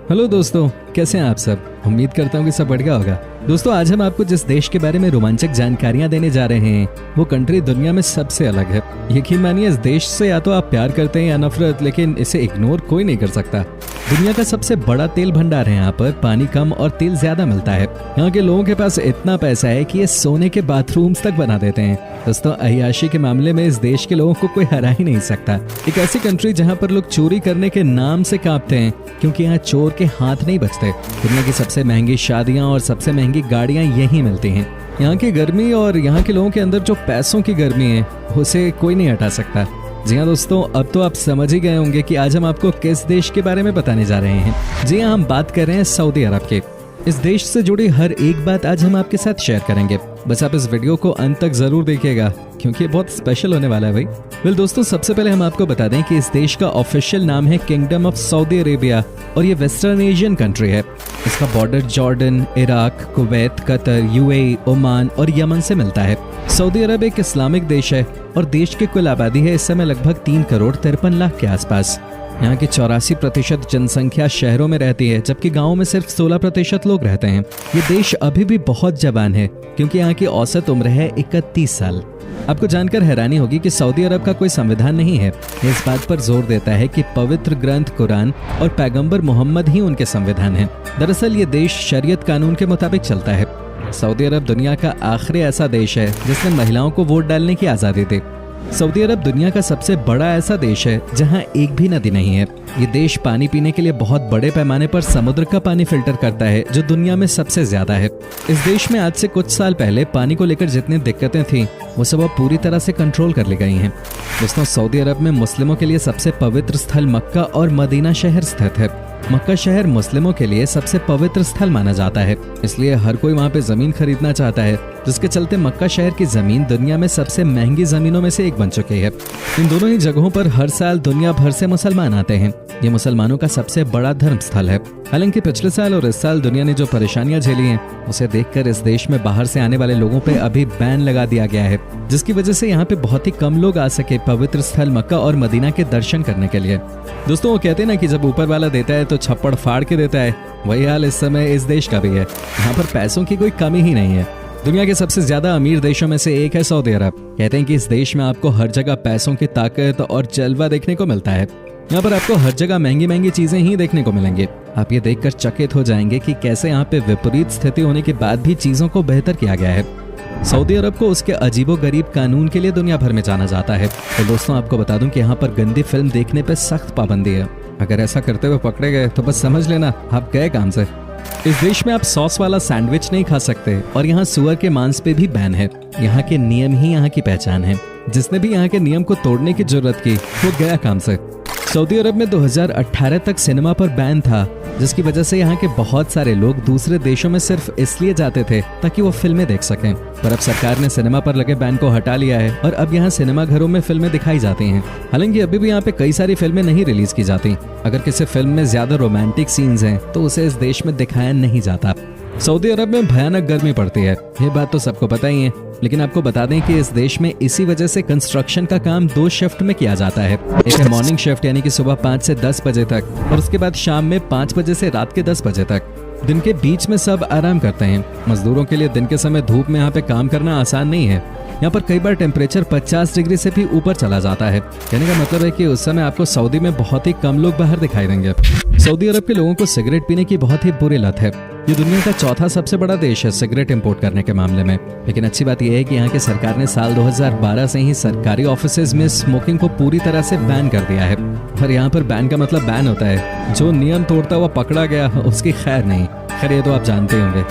Hello दोस्तों, कैसे हैं आप सब। उम्मीद करता हूँ कि सब बढ़िया होगा। दोस्तों, आज हम आपको जिस देश के बारे में रोमांचक जानकारियां देने जा रहे हैं वो कंट्री दुनिया में सबसे अलग है। यकीन मानिए, इस देश से या तो आप प्यार करते हैं या नफरत, लेकिन इसे इग्नोर कोई नहीं कर सकता। दुनिया का सबसे बड़ा तेल भंडार है। यहाँ पर पानी कम और तेल ज्यादा मिलता है। यहाँ के लोगों के पास इतना पैसा है कि ये सोने के बाथरूम्स तक बना देते हैं। दोस्तों, अय्याशी के मामले में इस देश के लोगों को कोई हरा ही नहीं सकता। एक ऐसी कंट्री जहाँ पर लोग चोरी करने के नाम से कांपते हैं, क्योंकि यहाँ चोर के हाथ नहीं बचते। दुनिया की सबसे महंगी शादियां और सबसे महंगी गाड़ियां यहीं मिलती हैं। यहाँ की गर्मी और यहाँ के लोगों के अंदर जो पैसों की गर्मी है, उसे कोई नहीं हटा सकता। जी हाँ दोस्तों, अब तो आप समझ ही गए होंगे कि आज हम आपको किस देश के बारे में बताने जा रहे हैं। जी हाँ, हम बात कर रहे हैं सऊदी अरब के। इस देश से जुड़ी हर एक बात आज हम आपके साथ शेयर करेंगे। बस आप इस वीडियो को अंत तक जरूर देखिएगा, क्योंकि ये बहुत स्पेशल होने वाला है भाई। वेल दोस्तों, सबसे पहले हम आपको बता दें कि इस देश का ऑफिशियल नाम है किंगडम ऑफ सऊदी अरेबिया और ये वेस्टर्न एशियन कंट्री है। इसका border Jordan, Iraq, Kuwait, Qatar, UAE, Oman और यमन से मिलता है। सऊदी अरब एक इस्लामिक देश है और देश की कुल आबादी है इस समय लगभग 3,53,00,000 के आसपास। यहाँ की 84% जनसंख्या शहरों में रहती है, जबकि गाँव में सिर्फ 16% लोग रहते हैं। ये देश अभी भी बहुत जवान है, क्योंकि यहाँ की औसत उम्र है 31 साल। आपको जानकर हैरानी होगी कि सऊदी अरब का कोई संविधान नहीं है। ये इस बात पर जोर देता है कि पवित्र ग्रंथ कुरान और पैगंबर मोहम्मद ही उनके संविधान हैं। दरअसल ये देश शरीयत कानून के मुताबिक चलता है। सऊदी अरब दुनिया का आखिरी ऐसा देश है जिसने महिलाओं को वोट डालने की आज़ादी दी। सऊदी अरब दुनिया का सबसे बड़ा ऐसा देश है जहां एक भी नदी नहीं है। ये देश पानी पीने के लिए बहुत बड़े पैमाने पर समुद्र का पानी फिल्टर करता है, जो दुनिया में सबसे ज्यादा है। इस देश में आज से कुछ साल पहले पानी को लेकर जितनी दिक्कतें थीं, वो सब अब पूरी तरह से कंट्रोल कर ली गई हैं। दोस्तों, सऊदी अरब में मुस्लिमों के लिए सबसे पवित्र स्थल मक्का और मदीना शहर स्थित है। मक्का शहर मुस्लिमों के लिए सबसे पवित्र स्थल माना जाता है, इसलिए हर कोई वहाँ पे जमीन खरीदना चाहता है, जिसके चलते मक्का शहर की जमीन दुनिया में सबसे महंगी जमीनों में से एक बन चुकी है। इन दोनों ही जगहों पर हर साल दुनिया भर से मुसलमान आते हैं। ये मुसलमानों का सबसे बड़ा धर्म स्थल है। हालांकि पिछले साल और इस साल दुनिया ने जो परेशानियां झेली हैं, उसे देखकर इस देश में बाहर से आने वाले लोगों पे अभी बैन लगा दिया गया है, जिसकी वजह से यहाँ पे बहुत ही कम लोग आ सके पवित्र स्थल मक्का और मदीना के दर्शन करने के लिए। दोस्तों, वो कहते हैं ना कि जब ऊपर वाला देता है तो छप्पड़ फाड़ के देता है। वही हाल इस समय इस देश का भी है। यहाँ पर पैसों की कोई कमी ही नहीं है। दुनिया के सबसे ज्यादा अमीर देशों में से एक है सऊदी अरब। कहते हैं कि इस देश में आपको हर जगह पैसों की ताकत और जलवा देखने को मिलता है। यहाँ पर आपको हर जगह महंगी महंगी चीजें ही देखने को मिलेंगी। आप ये देखकर चकित हो जाएंगे कि कैसे यहाँ पे विपरीत स्थिति होने के बाद भी चीजों को बेहतर किया गया है। सऊदी अरब को उसके अजीबोगरीब कानून के लिए दुनिया भर में जाना जाता है। तो दोस्तों, आपको बता दूं कि यहाँ पर गंदी फिल्म देखने पे सख्त पाबंदी है। अगर ऐसा करते हुए पकड़े गए तो बस समझ लेना आप गए काम से। इस देश में आप सॉस वाला सैंडविच नहीं खा सकते और यहाँ सुअर के मांस पे भी बैन है। यहाँ के नियम ही यहाँ की पहचान है। जिसने भी यहाँ के नियम को तोड़ने की जरूरत की, वो गया काम से। सऊदी अरब में 2018 तक सिनेमा पर बैन था, जिसकी वजह से यहाँ के बहुत सारे लोग दूसरे देशों में सिर्फ इसलिए जाते थे ताकि वो फिल्में देख सकें। पर अब सरकार ने सिनेमा पर लगे बैन को हटा लिया है और अब यहाँ सिनेमा घरों में फिल्में दिखाई जाती हैं। हालांकि अभी भी यहाँ पे कई सारी फिल्में नहीं रिलीज की जाती। अगर किसी फिल्म में ज्यादा रोमांटिक सीन्स हैं तो उसे इस देश में दिखाया नहीं जाता। सऊदी अरब में भयानक गर्मी पड़ती है, ये बात तो सबको पता ही है। लेकिन आपको बता दें कि इस देश में इसी वजह से कंस्ट्रक्शन का काम 2 शिफ्ट में किया जाता है। एक है मॉर्निंग शिफ्ट, यानी कि सुबह 5 से 10 बजे तक, और उसके बाद शाम में 5 बजे से रात के 10 बजे तक। दिन के बीच में सब आराम करते हैं। मजदूरों के लिए दिन के समय धूप में यहाँ पे काम करना आसान नहीं है। यहाँ पर कई बार टेम्परेचर 50 डिग्री से भी ऊपर चला जाता है। कहने का मतलब है कि उस समय आपको सऊदी में बहुत ही कम लोग बाहर दिखाई देंगे। सऊदी अरब के लोगों को सिगरेट पीने की बहुत ही बुरी लत है। ये दुनिया का चौथा सबसे बड़ा देश है सिगरेट इंपोर्ट करने के मामले में। लेकिन अच्छी बात यह है कि यहाँ की सरकार ने साल 2012 से ही सरकारी ऑफिसेज में स्मोकिंग को पूरी तरह से बैन कर दिया है। पर यहाँ पर बैन का मतलब बैन होता है, जो नियम तोड़ता हुआ पकड़ा गया उसकी खैर नहीं। खैर, ये तो आप जानते होंगे।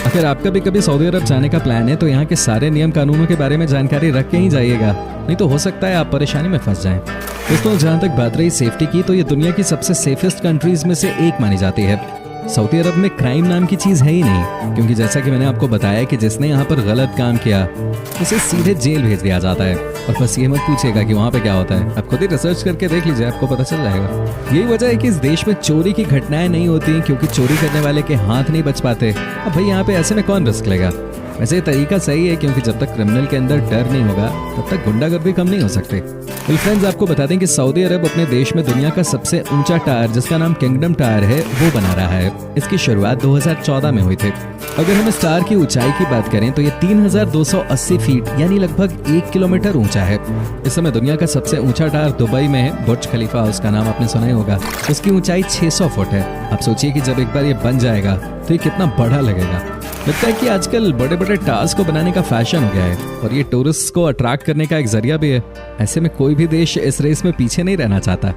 अगर आपका भी कभी सऊदी अरब जाने का प्लान है तो यहाँ के सारे नियम कानूनों के बारे में जानकारी रख के ही जाइएगा, नहीं तो हो सकता है आप परेशानी में फंस जाएं। दोस्तों, जहाँ तक बात रही सेफ्टी की, तो ये दुनिया की सबसे सेफेस्ट कंट्रीज में से एक मानी जाती है। सऊदी अरब में क्राइम नाम की चीज है ही नहीं, क्योंकि जैसा कि मैंने आपको बताया कि जिसने यहाँ पर गलत काम किया उसे सीधे जेल भेज दिया जाता है। और बस ये मत पूछिएगा कि वहाँ पे क्या होता है, आप खुद ही रिसर्च करके देख लीजिए, आपको पता चल जाएगा। यही वजह है कि इस देश में चोरी की घटनाएं नहीं होती, क्योंकि चोरी करने वाले के हाथ नहीं बच पाते। अब भाई यहाँ पे ऐसे में कौन रिस्क लेगा। वैसे ये तरीका सही है, क्योंकि जब तक क्रिमिनल के अंदर डर नहीं होगा तब तक गुंडागर्दी कम नहीं हो सकती। फ्रेंड्स, आपको बता दें कि सऊदी अरब अपने देश में दुनिया का सबसे ऊंचा टावर, जिसका नाम किंगडम टावर है, वो बना रहा है। इसकी शुरुआत 2014 में हुई थी। अगर हम इस टावर की ऊंचाई की बात करें तो ये 3280 फीट यानी लगभग 1 किलोमीटर ऊंचा है। इस समय दुनिया का सबसे ऊंचा टावर दुबई में है, बुर्ज खलीफा, उसका नाम आपने सुना ही होगा। उसकी ऊंचाई 600 फुट है। आप सोचिए कि जब एक बार ये बन जाएगा तो ये कितना बड़ा लगेगा। लगता है कि आजकल बड़े बड़े टावर्स को बनाने का फैशन हो गया है और ये टूरिस्ट को अट्रैक्ट करने का एक जरिया भी है। ऐसे में कोई भी देश इस रेस में पीछे नहीं रहना चाहता।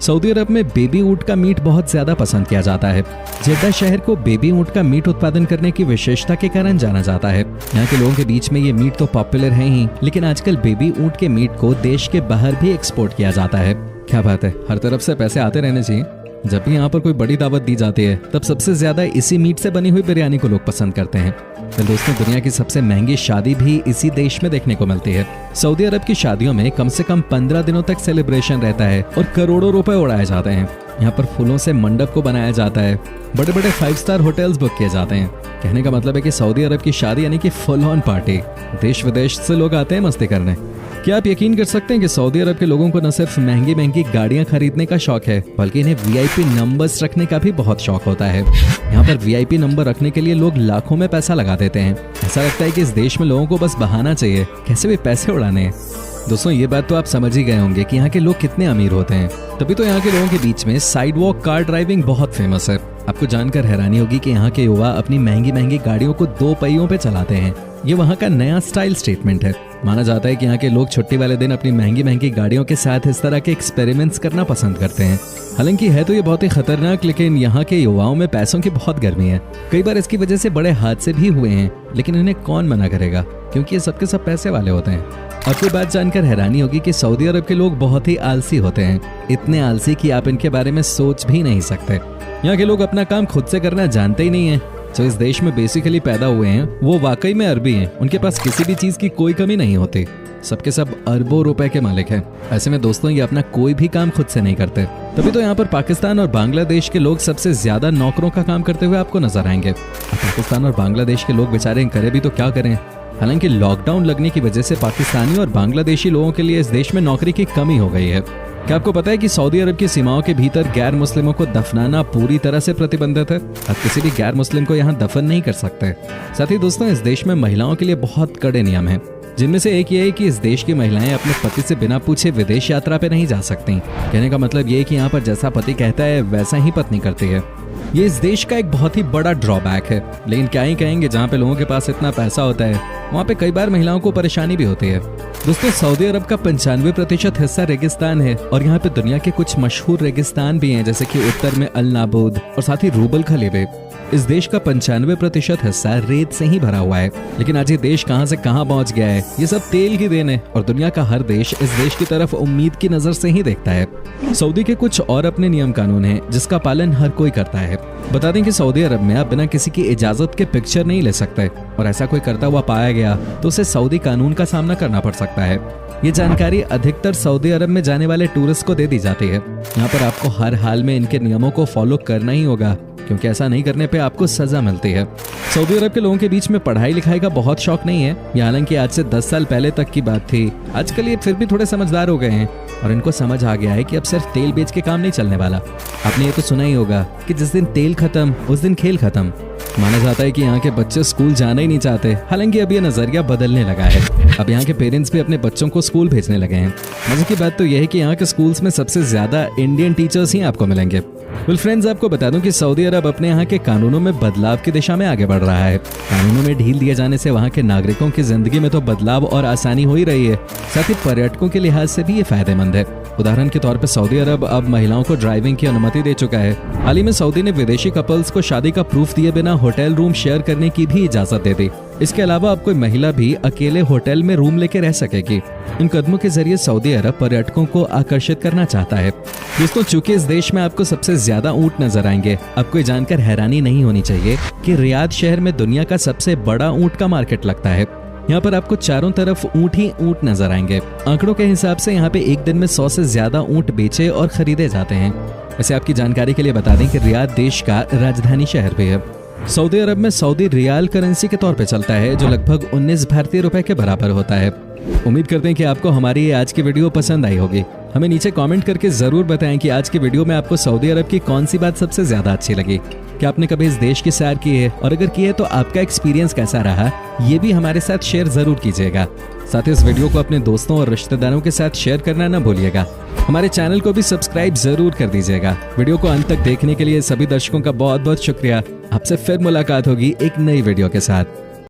सऊदी अरब में बेबी ऊंट का मीट बहुत ज्यादा पसंद किया जाता है। जेद्दा शहर को बेबी ऊंट का मीट उत्पादन करने की विशेषता के कारण जाना जाता है। यहाँ के लोगों के बीच में ये मीट तो पॉपुलर है ही, लेकिन आजकल बेबी ऊंट के मीट को देश के बाहर भी एक्सपोर्ट किया जाता है। क्या बात है, हर तरफ से पैसे आते रहने चाहिए। जब भी यहाँ पर कोई बड़ी दावत दी जाती है तब सबसे ज्यादा इसी मीट से बनी हुई बिरयानी को लोग पसंद करते हैं। तो दोस्तों, दुनिया की सबसे महंगी शादी भी इसी देश में देखने को मिलती है। सऊदी अरब की शादियों में कम से कम 15 दिनों तक सेलिब्रेशन रहता है और करोड़ों रुपए उड़ाए जाते हैं। यहाँ पर फूलों से मंडप को बनाया जाता है, बड़े बड़े 5 स्टार होटल्स बुक किए जाते हैं। कहने का मतलब है कि सऊदी अरब की शादी यानी कि फुल ऑन पार्टी। देश विदेश से लोग आते हैं मस्ती करने। क्या आप यकीन कर सकते हैं कि सऊदी अरब के लोगों को न सिर्फ महंगी महंगी गाड़ियां खरीदने का शौक है, बल्कि इन्हें वीआईपी नंबर्स रखने का भी बहुत शौक होता है। यहाँ पर वीआईपी नंबर रखने के लिए लोग लाखों में पैसा लगा देते हैं। ऐसा लगता है कि इस देश में लोगों को बस बहाना चाहिए, कैसे भी पैसे उड़ाने हैं। दोस्तों, ये बात तो आप समझ ही गए होंगे कि यहाँ के लोग कितने अमीर होते हैं। तभी तो यहाँ के लोगों के बीच में साइड वॉक कार ड्राइविंग बहुत फेमस है। आपको जानकर हैरानी होगी कि यहाँ के युवा अपनी महंगी महंगी गाड़ियों को 2 पहियों पे चलाते हैं। ये वहाँ का नया स्टाइल स्टेटमेंट है। माना जाता है कि यहाँ के लोग छुट्टी वाले दिन अपनी महंगी महंगी गाड़ियों के साथ इस तरह के एक्सपेरिमेंट्स करना पसंद करते हैं। हालांकि है तो ये बहुत ही खतरनाक, लेकिन यहाँ के युवाओं में पैसों की बहुत गर्मी है। कई बार इसकी वजह से बड़े हादसे भी हुए हैं, लेकिन इन्हें कौन मना करेगा, क्योंकि ये सबके सब पैसे वाले होते हैं। आपको बात जानकर हैरानी होगी कि सऊदी अरब के लोग बहुत ही आलसी होते हैं। इतने आलसी कि आप इनके बारे में सोच भी नहीं सकते। यहाँ के लोग अपना काम खुद से करना जानते ही नहीं है। जो इस देश में बेसिकली पैदा हुए हैं वो वाकई में अरबी हैं। उनके पास किसी भी चीज की कोई कमी नहीं होती। सबके सब अरबों रुपए के मालिक हैं। ऐसे में दोस्तों, ये अपना कोई भी काम खुद से नहीं करते। तभी तो यहाँ पर पाकिस्तान और बांग्लादेश के लोग सबसे ज्यादा नौकरों का काम करते हुए आपको नजर आएंगे। पाकिस्तान और बांग्लादेश के लोग बेचारे करे भी तो क्या करें। हालांकि लॉकडाउन लगने की वजह से पाकिस्तानी और बांग्लादेशी लोगों के लिए इस देश में नौकरी की कमी हो गई है। क्या आपको पता है कि सऊदी अरब की सीमाओं के भीतर गैर मुस्लिमों को दफनाना पूरी तरह से प्रतिबंधित है। आप किसी भी गैर मुस्लिम को यहाँ दफन नहीं कर सकते। साथ ही दोस्तों, इस देश में महिलाओं के लिए बहुत कड़े नियम हैं, जिनमें से एक ये है कि इस देश की महिलाएं अपने पति से बिना पूछे विदेश यात्रा पे नहीं जा सकती। कहने का मतलब ये है कि यहाँ पर जैसा पति कहता है वैसा ही पत्नी करती है। ये इस देश का एक बहुत ही बड़ा ड्रॉबैक है, लेकिन क्या ही कहेंगे, जहाँ पे लोगों के पास इतना पैसा होता है वहाँ पे कई बार महिलाओं को परेशानी भी होती है। दोस्तों, सऊदी अरब का 95% हिस्सा रेगिस्तान है और यहाँ पे दुनिया के कुछ मशहूर रेगिस्तान भी हैं, जैसे कि उत्तर में अल नाबूद और साथ ही रूबल खलीबे। इस देश का 95% हिस्सा रेत से ही भरा हुआ है। लेकिन आज ये देश कहां से कहां पहुंच गया है, ये सब तेल की देन है और दुनिया का हर देश इस देश की तरफ उम्मीद की नजर से ही देखता है। सऊदी के कुछ और अपने नियम कानून हैं जिसका पालन हर कोई करता है। बता दें कि सऊदी अरब में आप बिना किसी की इजाजत के पिक्चर नहीं ले सकते और ऐसा कोई करता हुआ पाया गया तो उसे सऊदी कानून का सामना करना पड़ सकता है। ये जानकारी अधिकतर सऊदी अरब में जाने वाले टूरिस्ट को दे दी जाती है। यहाँ पर आपको हर हाल में इनके नियमों को फॉलो करना ही होगा, क्योंकि ऐसा नहीं करने पे आपको सजा मिलती है। सऊदी अरब के लोगों के बीच में पढ़ाई लिखाई का बहुत शौक नहीं है। ये हालांकि आज से 10 साल पहले तक की बात थी। आजकल ये फिर भी थोड़े समझदार हो गए हैं और इनको समझ आ गया है कि अब सिर्फ तेल बेच के काम नहीं चलने वाला। आपने ये तो सुना ही होगा कि जिस दिन तेल खत्म उस दिन खेल खत्म। माना जाता है कि यहाँ के बच्चे स्कूल जाना ही नहीं चाहते। हालांकि अब ये नजरिया बदलने लगा है। अब यहाँ के पेरेंट्स भी अपने बच्चों को स्कूल भेजने लगे हैं। मजे की बात तो यह है कि यहाँ के स्कूल्स में सबसे ज्यादा इंडियन टीचर्स ही आपको मिलेंगे। फ्रेंड्स, आपको बता दूं कि सऊदी अरब अपने यहाँ के कानूनों में बदलाव की दिशा में आगे बढ़ रहा है। कानूनों में ढील दिए जाने से वहाँ के नागरिकों की जिंदगी में तो बदलाव और आसानी हो ही रही है, साथ ही पर्यटकों के लिहाज से भी ये फायदेमंद है। उदाहरण के तौर पर सऊदी अरब अब महिलाओं को ड्राइविंग की अनुमति दे चुका है। हाल ही में सऊदी ने विदेशी कपल्स को शादी का प्रूफ दिए बिना होटल रूम शेयर करने की भी इजाजत दे दी। इसके अलावा अब कोई महिला भी अकेले होटल में रूम लेके रह सकेगी। इन कदमों के जरिए सऊदी अरब पर्यटकों को आकर्षित करना चाहता है। दोस्तों, चूंकि इस देश में आपको सबसे ज्यादा ऊंट नजर आएंगे, आपको ये जानकर हैरानी नहीं होनी चाहिए कि रियाद शहर में दुनिया का सबसे बड़ा ऊंट का मार्केट लगता है। यहाँ पर आपको चारों तरफ ऊंट ही ऊंट नजर आएंगे। आंकड़ों के हिसाब से यहाँ पे एक दिन में 100 से ज्यादा ऊंट बेचे और खरीदे जाते हैं। वैसे आपकी जानकारी के लिए बता दें कि रियाद देश का राजधानी शहर भी है। सऊदी अरब में सऊदी रियाल करेंसी के तौर पे चलता है, जो लगभग 19 भारतीय रुपए के बराबर होता है। उम्मीद करते हैं कि आपको हमारी ये आज की वीडियो पसंद आई होगी। हमें नीचे कमेंट करके जरूर बताएं कि आज की वीडियो में आपको सऊदी अरब की कौन सी बात सबसे ज्यादा अच्छी लगी। क्या आपने कभी इस देश की सैर की है, और अगर की है तो आपका एक्सपीरियंस कैसा रहा, ये भी हमारे साथ शेयर जरूर कीजिएगा। साथ ही इस वीडियो को अपने दोस्तों और रिश्तेदारों के साथ शेयर करना ना भूलिएगा। हमारे चैनल को भी सब्सक्राइब जरूर कर दीजिएगा। वीडियो को अंत तक देखने के लिए सभी दर्शकों का बहुत बहुत शुक्रिया। आपसे फिर मुलाकात होगी एक नई वीडियो के साथ।